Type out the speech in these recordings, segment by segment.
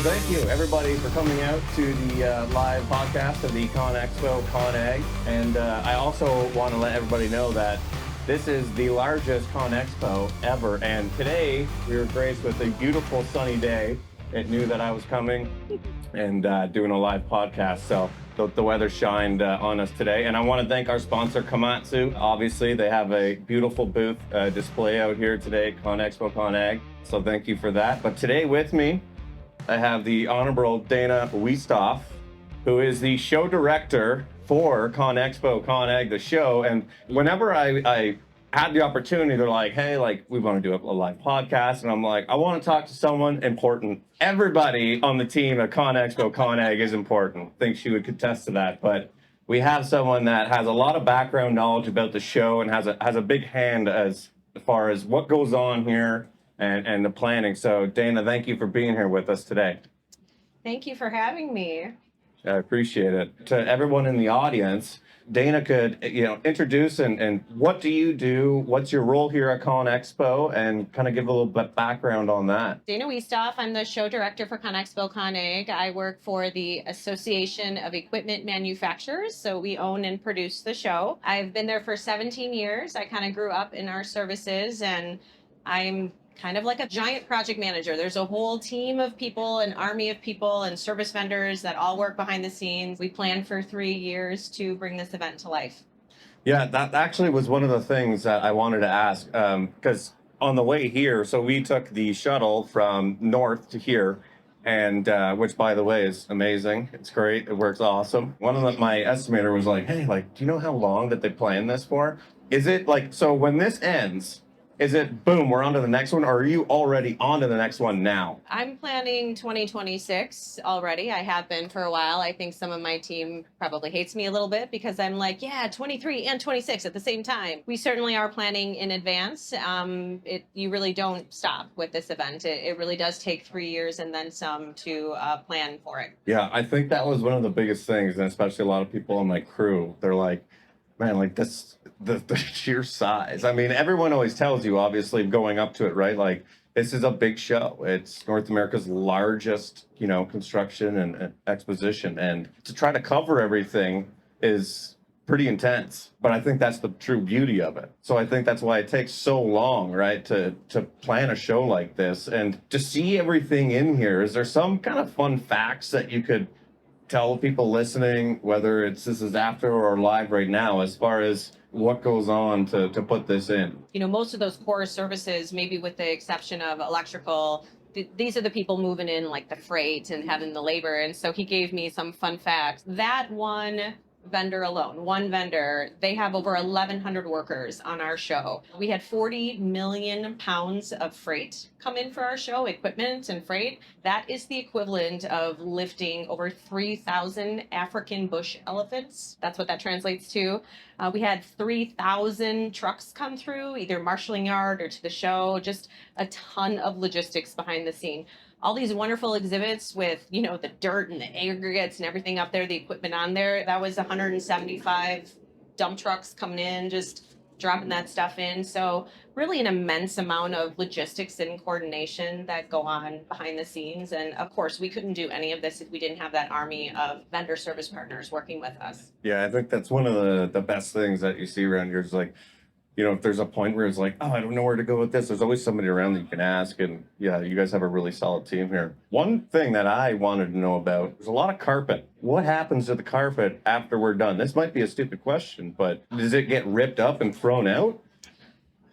thank you, everybody, for coming out to the live podcast of the CONEXPO-CON. And I also want to let everybody know that this is the largest CONEXPO ever. And today, we were graced with a beautiful sunny day. It knew that I was coming and doing a live podcast. So the weather shined on us today. And I want to thank our sponsor, Komatsu. Obviously, they have a beautiful booth display out here today, CONEXPO-CON. So thank you for that. But today with me, I have the Honorable Dana Wuesthoff, who is the show director for CONEXPO-CON, the show. And whenever I had the opportunity, they're like, hey, like, we want to do a live podcast. And I'm like, I want to talk to someone important. Everybody on the team at CONEXPO-CON is important. I think she would contest to that. But we have someone that has a lot of background knowledge about the show and has a big hand as far as what goes on here and the planning. So Dana, thank you for being here with us today. Thank you for having me. I appreciate it. To everyone in the audience, Dana could, introduce and what do you do? What's your role here at CONEXPO, and kind of give a little bit background on that. Dana Wuesthoff, I'm the show director for CONEXPO-CON. I work for the Association of Equipment Manufacturers, so we own and produce the show. I've been there for 17 years. I kind of grew up in our services, and I'm kind of like a giant project manager. There's a whole team of people, an army of people and service vendors that all work behind the scenes. We planned for 3 years to bring this event to life. Yeah, that actually was one of the things that I wanted to ask, because on the way here, so we took the shuttle from north to here, and which, by the way, is amazing. It's great. It works awesome. My estimator was like, hey, like, do you know how long that they planned this for? Is it like, so when this ends, is it boom, we're on to the next one, or are you already on to the next one now? I'm planning 2026 already. I have been for a while. I think some of my team probably hates me a little bit because I'm like, yeah, 23 and 26 at the same time. We certainly are planning in advance. You really don't stop with this event. It really does take 3 years and then some to plan for it. Yeah, I think that was one of the biggest things, and especially a lot of people on my crew, they're like, man, like this, the sheer size. I mean, everyone always tells you, obviously, going up to it, right? Like, this is a big show. It's North America's largest, construction and exposition. And to try to cover everything is pretty intense. But I think that's the true beauty of it. So I think that's why it takes so long, right, to plan a show like this. And to see everything in here, is there some kind of fun facts that you could tell people listening, whether this is after or live right now, as far as what goes on to put this in? Most of those core services, maybe with the exception of electrical, these are the people moving in, like the freight and having the labor. And so he gave me some fun facts. That one vendor, they have over 1,100 workers on our show. We had 40 million pounds of freight come in for our show, equipment and freight. That is the equivalent of lifting over 3,000 African bush elephants. That's what that translates to. We had 3,000 trucks come through, either marshalling yard or to the show, just a ton of logistics behind the scene. All these wonderful exhibits with, the dirt and the aggregates and everything up there, the equipment on there. That was 175 dump trucks coming in, just dropping that stuff in. So really an immense amount of logistics and coordination that go on behind the scenes. And of course, we couldn't do any of this if we didn't have that army of vendor service partners working with us. Yeah, I think that's one of the best things that you see around here is like, if there's a point where it's like, oh, I don't know where to go with this, there's always somebody around that you can ask. And yeah, you guys have a really solid team here. One thing that I wanted to know about, there's a lot of carpet. What happens to the carpet after we're done? This might be a stupid question, but does it get ripped up and thrown out?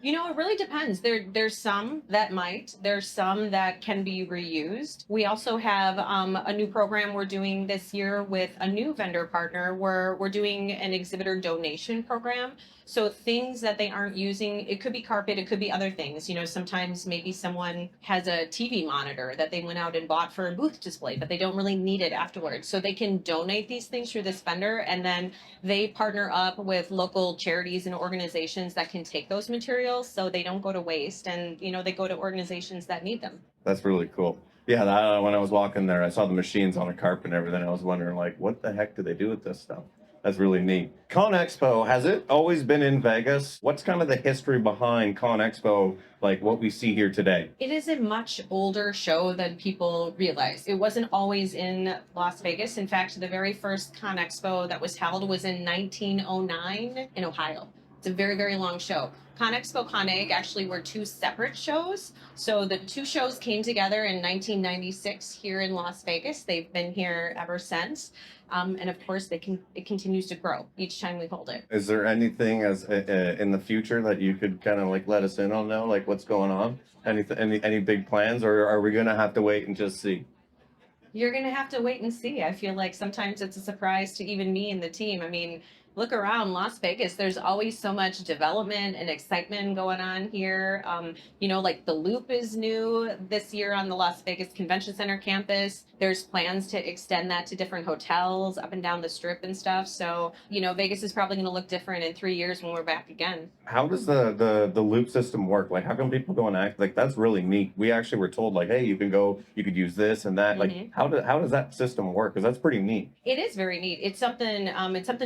It really depends. There's some that might. There's some that can be reused. We also have a new program we're doing this year with a new vendor partner where we're doing an exhibitor donation program. So things that they aren't using, it could be carpet, it could be other things. Sometimes maybe someone has a TV monitor that they went out and bought for a booth display, but they don't really need it afterwards. So they can donate these things through this vendor, and then they partner up with local charities and organizations that can take those materials so they don't go to waste, and they go to organizations that need them. That's really cool. Yeah, when I was walking there, I saw the machines on the carpet and everything. I was wondering, like, what the heck do they do with this stuff? That's really neat. ConExpo, has it always been in Vegas? What's kind of the history behind ConExpo, like what we see here today? It is a much older show than people realize. It wasn't always in Las Vegas. In fact, the very first ConExpo that was held was in 1909 in Ohio. It's a very, very long show. CONEXPO-CON actually were two separate shows. So the two shows came together in 1996 here in Las Vegas. They've been here ever since. And of course, it continues to grow each time we hold it. Is there anything as in the future that you could kind of like let us in on now, like what's going on? Any big plans, or are we gonna have to wait and just see? You're going to have to wait and see. I feel like sometimes it's a surprise to even me and the team. I mean, look around Las Vegas, there's always so much development and excitement going on here. Like the Loop is new this year on the Las Vegas Convention Center campus. There's plans to extend that to different hotels up and down the strip and stuff. So, Vegas is probably going to look different in 3 years when we're back again. How does the loop system work? Like, how come people go and act like that's really neat? We actually were told like, hey, you could use this and that. Like, how does that system work? Because that's pretty neat. It is very neat. It's something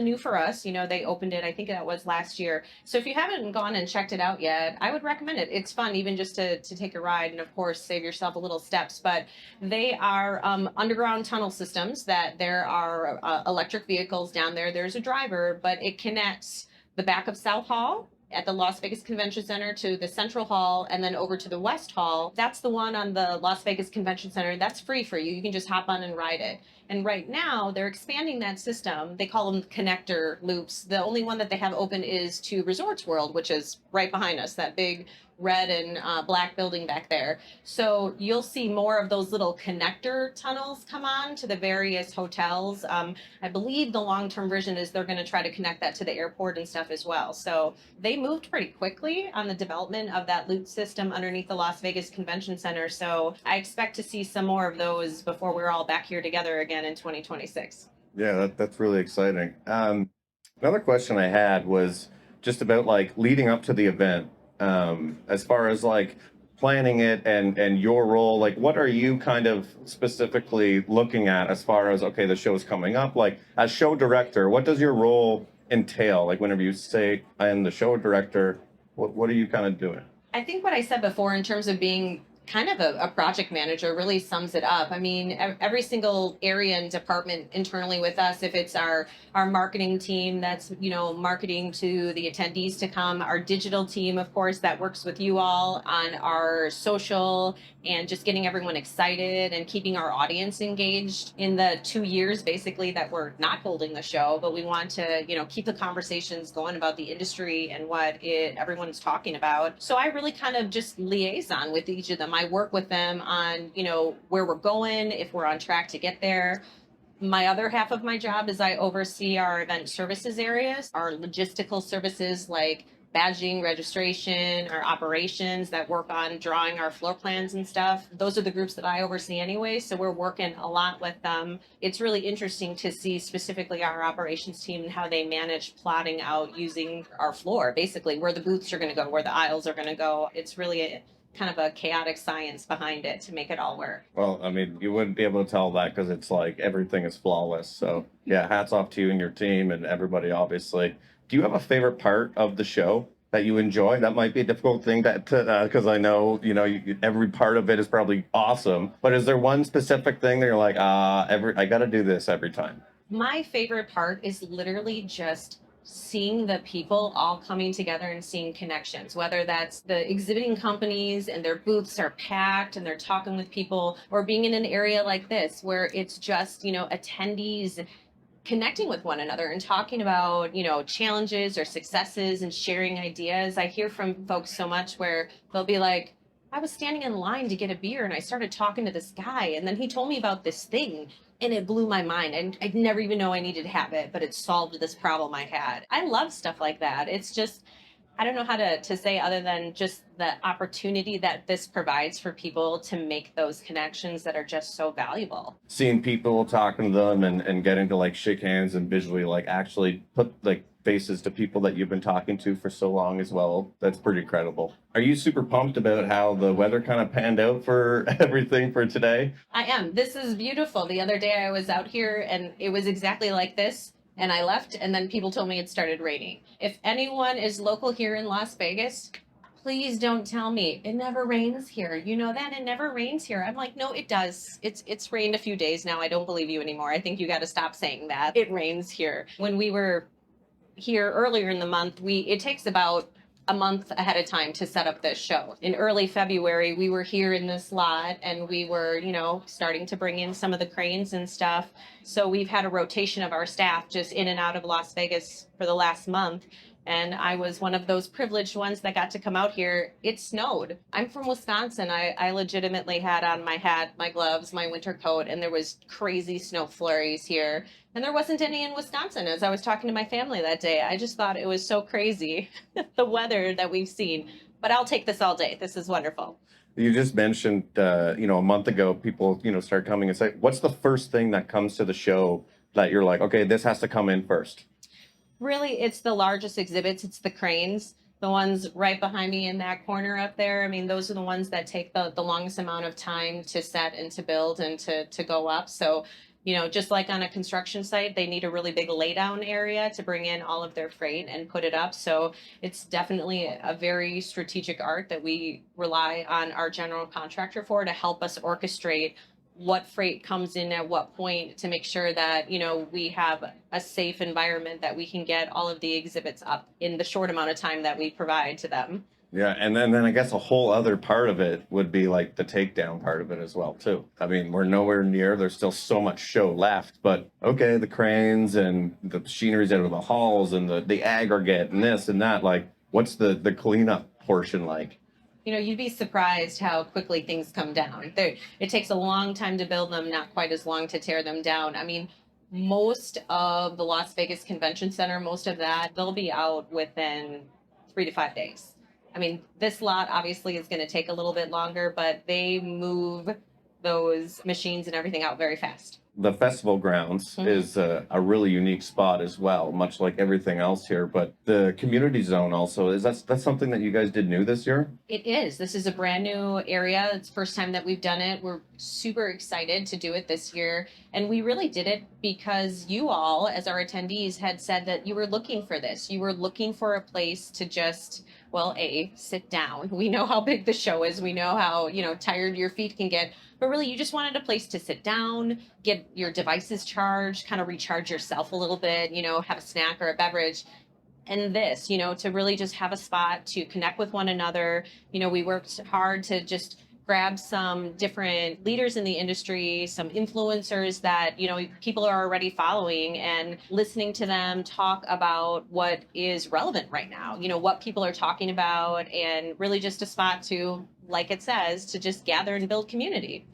new for us. They opened it, I think that was last year. So if you haven't gone and checked it out yet, I would recommend it. It's fun, even just to take a ride, and of course save yourself a little steps. But they are underground tunnel systems that there are electric vehicles down there. There's a driver, but it connects the back of South Hall at the Las Vegas Convention Center to the Central Hall and then over to the West Hall. That's the one on the Las Vegas Convention Center. That's free for you. You can just hop on and ride it. And right now they're expanding that system. They call them connector loops. The only one that they have open is to Resorts World, which is right behind us, that big red and black building back there. So you'll see more of those little connector tunnels come on to the various hotels. I believe the long-term vision is they're going to try to connect that to the airport and stuff as well. So they moved pretty quickly on the development of that loop system underneath the Las Vegas Convention Center. So I expect to see some more of those before we're all back here together again in 2026. Yeah, that's really exciting. Another question I had was just about like leading up to the event, as far as like planning it and your role. Like, what are you kind of specifically looking at as far as, okay, the show's coming up? Like, as show director, what does your role entail? Like, whenever you say I am the show director, what are you kind of doing? I think what I said before in terms of being kind of a project manager really sums it up. I mean, every single area and department internally with us, if it's our marketing team that's, marketing to the attendees to come, our digital team, of course, that works with you all on our social and just getting everyone excited and keeping our audience engaged in the 2 years basically that we're not holding the show, but we want to, keep the conversations going about the industry and what everyone's talking about. So I really kind of just liaison with each of them. I work with them on, where we're going, if we're on track to get there. My other half of my job is I oversee our event services areas, our logistical services like badging, registration, our operations that work on drawing our floor plans and stuff. Those are the groups that I oversee anyway, so we're working a lot with them. It's really interesting to see specifically our operations team and how they manage plotting out using our floor, basically where the booths are going to go, where the aisles are going to go. It's really kind of a chaotic science behind it to make it all work. Well, I mean, you wouldn't be able to tell that because it's like everything is flawless. So yeah, hats off to you and your team and everybody, obviously. Do you have a favorite part of the show that you enjoy? That might be a difficult thing because I know, every part of it is probably awesome. But is there one specific thing that you're like, I got to do this every time? My favorite part is literally just seeing the people all coming together and seeing connections, whether that's the exhibiting companies and their booths are packed and they're talking with people, or being in an area like this where it's just, attendees connecting with one another and talking about, challenges or successes and sharing ideas. I hear from folks so much where they'll be like, I was standing in line to get a beer and I started talking to this guy and then he told me about this thing and it blew my mind. And I'd never even know I needed to have it, but it solved this problem I had. I love stuff like that. It's just, I don't know how to say other than just the opportunity that this provides for people to make those connections that are just so valuable. Seeing people, talking to them and getting to like shake hands and visually like actually put like faces to people that you've been talking to for so long as well. That's pretty incredible. Are you super pumped about how the weather kind of panned out for everything for today? I am. This is beautiful. The other day I was out here and it was exactly like this. And I left, and then people told me it started raining. If anyone is local here in Las Vegas, please don't tell me it never rains here. You know that it never rains here. I'm like, no, it does. It's rained a few days now. I don't believe you anymore. I think you got to stop saying that. It rains here. When we were here earlier in the month, it takes about a month ahead of time to set up this show. In early February, we were here in this lot and we were, starting to bring in some of the cranes and stuff. So we've had a rotation of our staff just in and out of Las Vegas for the last month. And I was one of those privileged ones that got to come out here. It snowed. I'm from Wisconsin. I legitimately had on my hat, my gloves, my winter coat, and there was crazy snow flurries here. And there wasn't any in Wisconsin as I was talking to my family that day. I just thought it was so crazy, the weather that we've seen. But I'll take this all day. This is wonderful. You just mentioned, a month ago, people, start coming and say, what's the first thing that comes to the show that you're like, okay, this has to come in first? Really, it's the largest exhibits. It's the cranes, the ones right behind me in that corner up there. I mean, those are the ones that take the longest amount of time to set and to build and to go up. So, just like on a construction site, they need a really big laydown area to bring in all of their freight and put it up. So it's definitely a very strategic art that we rely on our general contractor for to help us orchestrate what freight comes in at what point to make sure that, we have a safe environment that we can get all of the exhibits up in the short amount of time that we provide to them. Yeah, and then I guess a whole other part of it would be like the takedown part of it as well, too. I mean, we're nowhere near, there's still so much show left, but okay, the cranes and the machineries out of the halls and the aggregate and this and that, like, what's the cleanup portion like? You'd be surprised how quickly things come down. It takes a long time to build them, not quite as long to tear them down. I mean, most of the Las Vegas Convention Center, most of that, they'll be out within 3 to 5 days. I mean, this lot obviously is going to take a little bit longer, but they move those machines and everything out very fast. The festival grounds is a really unique spot as well, much like everything else here. But the community zone also, that's something that you guys did new this year? It is. This is a brand new area. It's the first time that we've done it. We're super excited to do it this year. And we really did it because you all, as our attendees, had said that you were looking for this. You were looking for a place to just, sit down. We know how big the show is. We know how, tired your feet can get. But really, you just wanted a place to sit down, get your devices charged, kind of recharge yourself a little bit, have a snack or a beverage. And this, to really just have a spot to connect with one another. We worked hard to just grab some different leaders in the industry, some influencers that, people are already following, and listening to them talk about what is relevant right now, what people are talking about, and really just a spot to, like it says, to just gather and build community.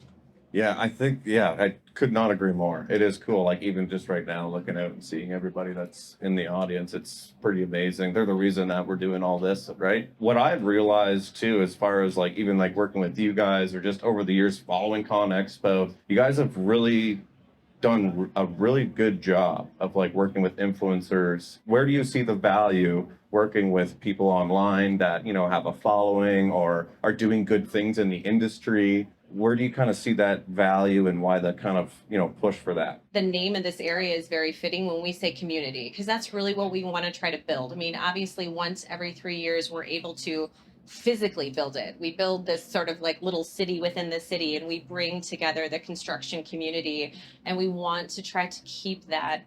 Yeah, I could not agree more. It is cool. Like even just right now, looking out and seeing everybody that's in the audience, it's pretty amazing. They're the reason that we're doing all this, right? What I've realized too, as far as like even like working with you guys or just over the years following ConExpo, you guys have really done a really good job of like working with influencers. Where do you see the value working with people online that, have a following or are doing good things in the industry? Where do you kind of see that value and why the kind of, push for that? The name of this area is very fitting when we say community, because that's really what we want to try to build. I mean, obviously, once every 3 years, we're able to physically build it. We build this sort of like little city within the city, and we bring together the construction community, and we want to try to keep that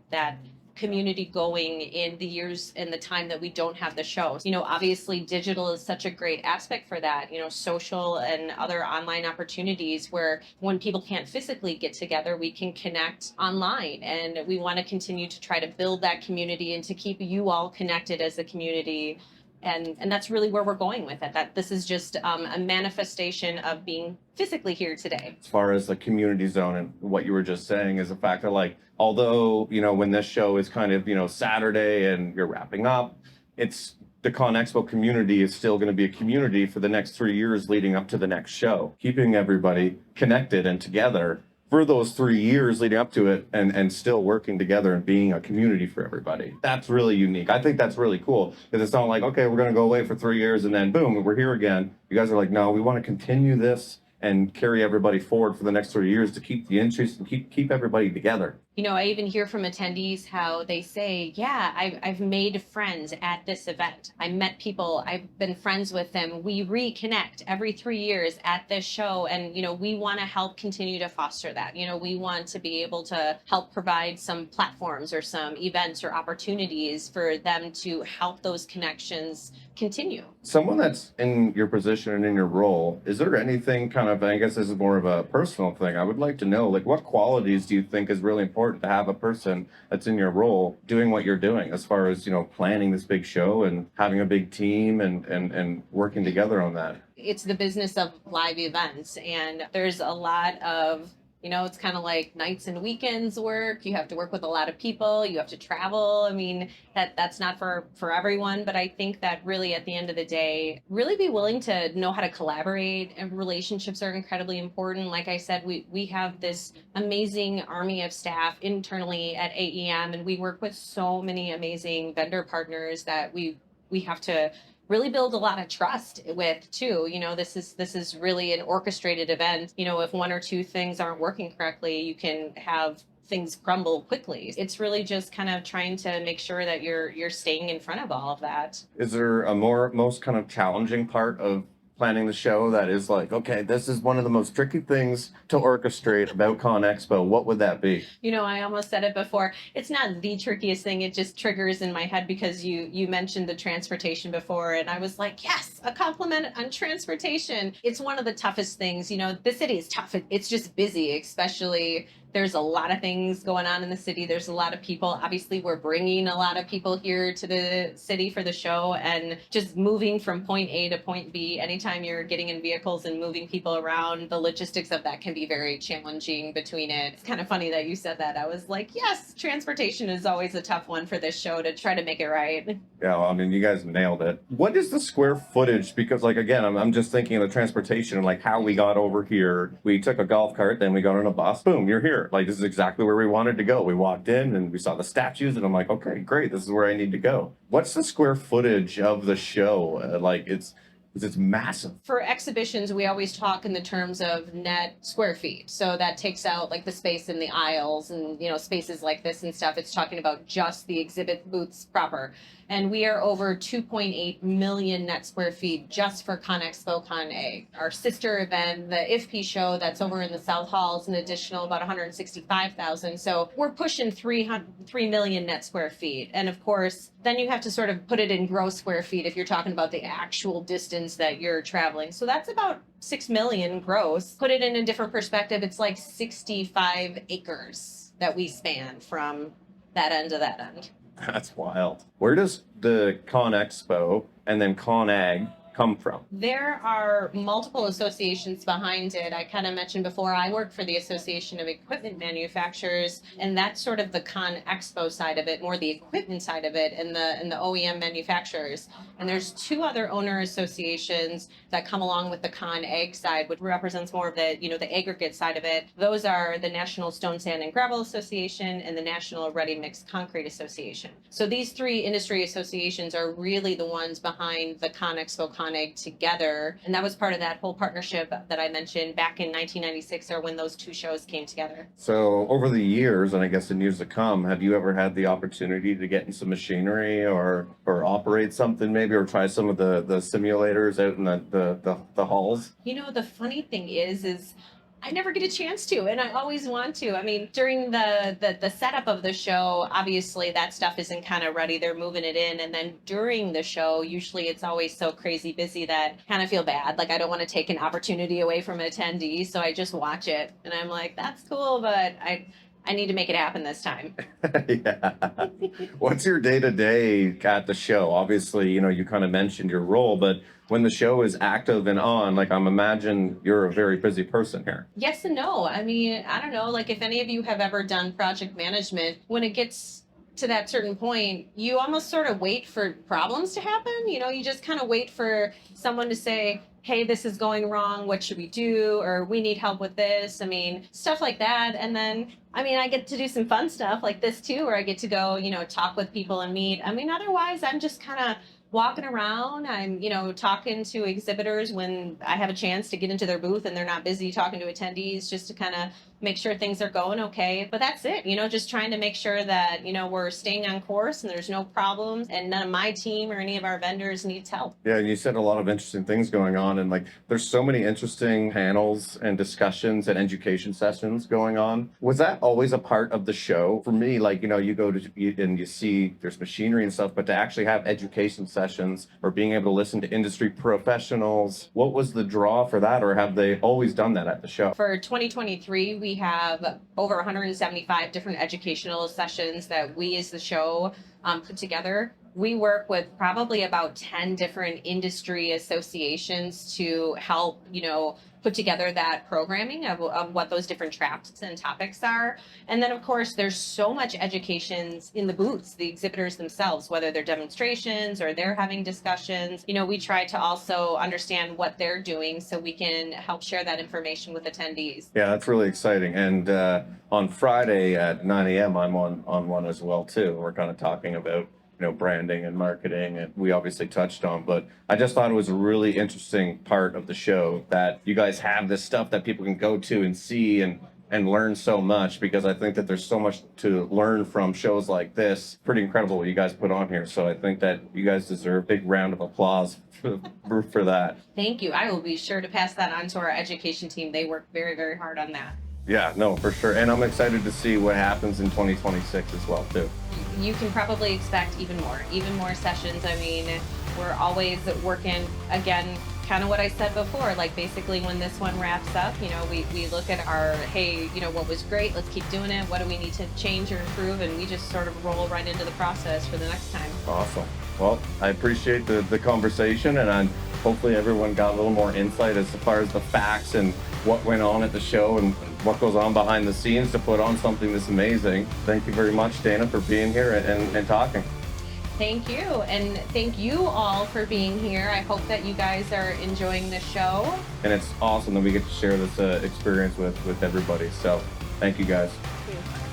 community going in the years and the time that we don't have the shows. Obviously digital is such a great aspect for that, social and other online opportunities where when people can't physically get together, we can connect online. And we want to continue to try to build that community and to keep you all connected as a community. And that's really where we're going with it. That this is just a manifestation of being physically here today. As far as the community zone and what you were just saying is the fact that like, although, when this show is kind of, Saturday and you're wrapping up, it's the ConExpo community is still going to be a community for the next 3 years leading up to the next show, keeping everybody connected and together for those 3 years leading up to it and still working together and being a community for everybody. That's really unique. I think that's really cool because it's not like, okay, we're going to go away for 3 years and then boom, we're here again. You guys are like, no, we want to continue this and carry everybody forward for the next 3 years to keep the interest and keep everybody together. I even hear from attendees how they say, yeah, I've made friends at this event. I met people, I've been friends with them. We reconnect every 3 years at this show. And, we want to help continue to foster that. We want to be able to help provide some platforms or some events or opportunities for them to help those connections continue. Someone that's in your position and in your role, is there anything kind of, I guess this is more of a personal thing. I would like to know, like, what qualities do you think is really important to have a person that's in your role doing what you're doing as far as, planning this big show and having a big team and working together on that? It's the business of live events, and there's a lot of, it's kind of like nights and weekends work. You have to work with a lot of people, you have to travel. I mean, that's not for everyone, but I think that really at the end of the day, really be willing to know how to collaborate, and relationships are incredibly important. Like I said, we have this amazing army of staff internally at AEM, and we work with so many amazing vendor partners that we have to really build a lot of trust with too. This is really an orchestrated event. If one or two things aren't working correctly, you can have things crumble quickly. It's really just kind of trying to make sure that you're staying in front of all of that. Is there a most kind of challenging part of planning the show that is like, okay, this is one of the most tricky things to orchestrate about ConExpo? What would that be? I almost said it before. It's not the trickiest thing. It just triggers in my head because you mentioned the transportation before, and I was like, yes, a compliment on transportation. It's one of the toughest things. The city is tough. It's just busy, especially. There's a lot of things going on in the city. There's a lot of people. Obviously, we're bringing a lot of people here to the city for the show, and just moving from point A to point B. Anytime you're getting in vehicles and moving people around, the logistics of that can be very challenging between it. It's kind of funny that you said that. I was like, yes, transportation is always a tough one for this show to try to make it right. Yeah, well, I mean, you guys nailed it. What is the square footage? Because, like, again, I'm just thinking of the transportation and like how we got over here. We took a golf cart, then we got on a bus. Boom, you're here. Like, this is exactly where we wanted to go. We walked in and we saw the statues, and I'm like, okay, great. This is where I need to go. What's the square footage of the show? It's massive. For exhibitions, we always talk in the terms of net square feet. So that takes out like the space in the aisles and, spaces like this and stuff. It's talking about just the exhibit booths proper. And we are over 2.8 million net square feet just for CONEXPO-CON. Our sister event, the IFP show that's over in the South Hall, is an additional about 165,000. So we're pushing 3 million net square feet. And of course, then you have to sort of put it in gross square feet if you're talking about the actual distance that you're traveling. So that's about 6 million gross. Put it in a different perspective, it's like 65 acres that we span from that end to that end. That's wild. Where does the ConExpo and then ConAg come from? There are multiple associations behind it. I kind of mentioned before, I work for the Association of Equipment Manufacturers, and that's sort of the ConExpo side of it, more the equipment side of it, and the OEM manufacturers. And there's two other owner associations that come along with the ConAg side, which represents more of the, the aggregate side of it. Those are the National Stone, Sand, and Gravel Association and the National Ready Mixed Concrete Association. So these three industry associations are really the ones behind the ConExpo-CON together, and that was part of that whole partnership that I mentioned back in 1996, or when those two shows came together. So over the years, and I guess in years to come, have you ever had the opportunity to get in some machinery or operate something maybe, or try some of the simulators out in the halls? The funny thing is I never get a chance to, and I always want to. I mean, during the setup of the show, obviously that stuff isn't kind of ready. They're moving it in. And then during the show, usually it's always so crazy busy that I kind of feel bad. Like, I don't want to take an opportunity away from attendees. So I just watch it. And I'm like, that's cool, but I need to make it happen this time. Yeah. What's your day-to-day at the show? Obviously, you kind of mentioned your role, but when the show is active and on, like, I'm imagine you're a very busy person here. Yes and no. I mean, I don't know, like, if any of you have ever done project management, when it gets to that certain point, you almost sort of wait for problems to happen. You just kind of wait for someone to say, hey, this is going wrong. What should we do? Or we need help with this. I mean, stuff like that. And then, I get to do some fun stuff like this too, where I get to go, talk with people and meet. Otherwise, I'm just kind of walking around. I'm, talking to exhibitors when I have a chance to get into their booth and they're not busy talking to attendees, just to kind of make sure things are going okay. But that's it, just trying to make sure that, we're staying on course and there's no problems and none of my team or any of our vendors needs help. Yeah, and you said a lot of interesting things going on, and like there's so many interesting panels and discussions and education sessions going on. Was that always a part of the show? For me, like you go and you see there's machinery and stuff, but to actually have education sessions or being able to listen to industry professionals, what was the draw for that, or have they always done that at the show? For 2023, we have over 175 different educational sessions that we as the show put together. We work with probably about 10 different industry associations to help, put together that programming of what those different tracks and topics are. And then, of course, there's so much education in the booths, the exhibitors themselves, whether they're demonstrations or they're having discussions. We try to also understand what they're doing so we can help share that information with attendees. Yeah, that's really exciting. And on Friday at 9 a.m., I'm on one as well too. We're kind of talking about branding and marketing, and we obviously touched on, but I just thought it was a really interesting part of the show that you guys have this stuff that people can go to and see and learn so much, because I think that there's so much to learn from shows like this. Pretty incredible what you guys put on here. So I think that you guys deserve a big round of applause for that. Thank you. I will be sure to pass that on to our education team. They work very, very hard on that. Yeah, no, for sure. And I'm excited to see what happens in 2026 as well too. You can probably expect even more sessions. I mean, we're always working, again, kind of what I said before, like basically when this one wraps up, we look at our, hey, what was great, let's keep doing it. What do we need to change or improve? And we just sort of roll right into the process for the next time. Awesome. Well, I appreciate the conversation, and hopefully everyone got a little more insight as far as the facts and what went on at the show and what goes on behind the scenes to put on something this amazing. Thank you very much, Dana, for being here and talking. Thank you. And thank you all for being here. I hope that you guys are enjoying the show. And it's awesome that we get to share this experience with everybody. So thank you guys. Thank you.